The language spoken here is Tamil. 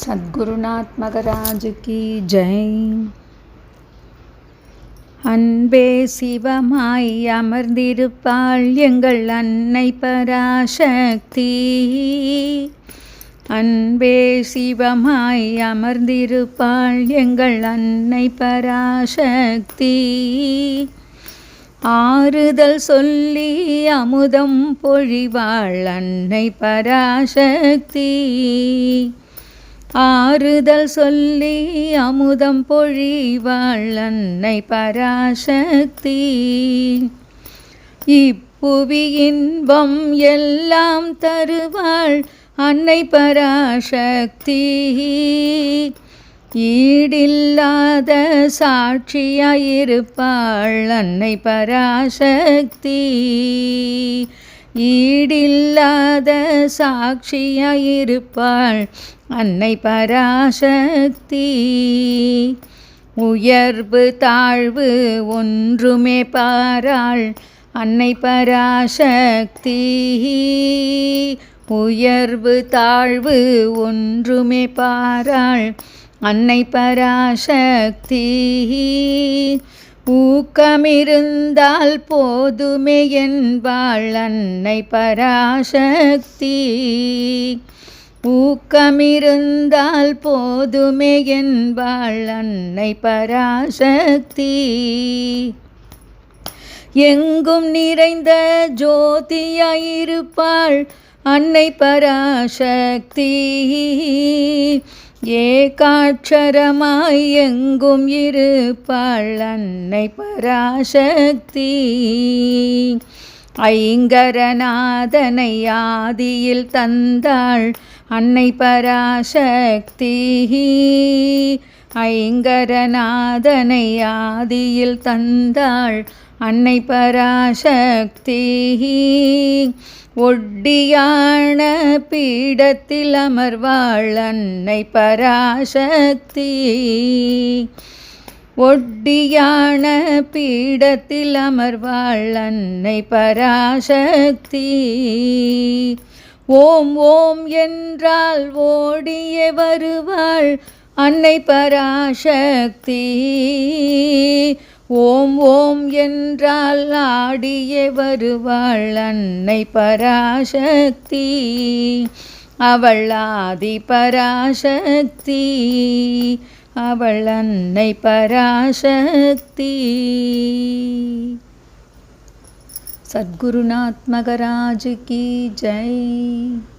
சத்குருநாத் மகராஜ் கி ஜெய். அன்பே சிவமாய் அமர்ந்திருப்பாள் எங்கள் அன்னை பராசக்தி. அன்பே சிவமாய் அமர்ந்திருப்பாள் எங்கள் அன்னை பராசக்தி. ஆறுதல் சொல்லி அமுதம் பொழிவாள் அன்னை பராசக்தி. ஆறுதல் சொல்லி அமுதம் பொழிவாள் அன்னை பராசக்தி. இப்புவி இன்பம் எல்லாம் தருவாள் அன்னை பராசக்தி. ஈடில்லாத சாட்சியாயிருப்பாள் அன்னை பராசக்தி. ஈடில்லாத சாட்சியாயிருப்பாள் அன்னை பராசக்தி. உயர்வு தாழ்வு ஒன்றுமே பாராள் அன்னை பராசக்தி. உயர்வு தாழ்வு ஒன்றுமே பாராள் அன்னை பராசக்தி. ஊக்கமிருந்தால் போதுமே என்பாள் அன்னை பராசக்தி. ஊக்கமிருந்தால் போதுமே என்பாள் அன்னை பராசக்தி. எங்கும் நிறைந்த ஜோதியாயிருப்பாள் அன்னை பராசக்தி. ஏகாட்சரமாய் எங்கும் இருப்பாள் அன்னை பராசக்தி. ஐங்கரநாதனை ஆதியில் தந்தாள் அன்னை பராசக்தி. ஐங்கரநாதனை ஆதியில் தந்தாள் அன்னை பராசக்தி. ஒட்டியான பீடத்தில் அமர்வாள் அன்னை பராசக்தி. ஒட்டியான பீடத்தில் அமர்வாள் அன்னை பராசக்தி. ஓம் ஓம் என்றால் ஓடியே வருவாள் அன்னை பராசக்தி. ஓம் ஓம் என்றால் ஆடியே வருவாள் அன்னை பராசக்தி. அவள் ஆதி பராசக்தி. அவள் அன்னை பராசக்தி. சத்குருநாத் மகராஜ் கி ஜெய்.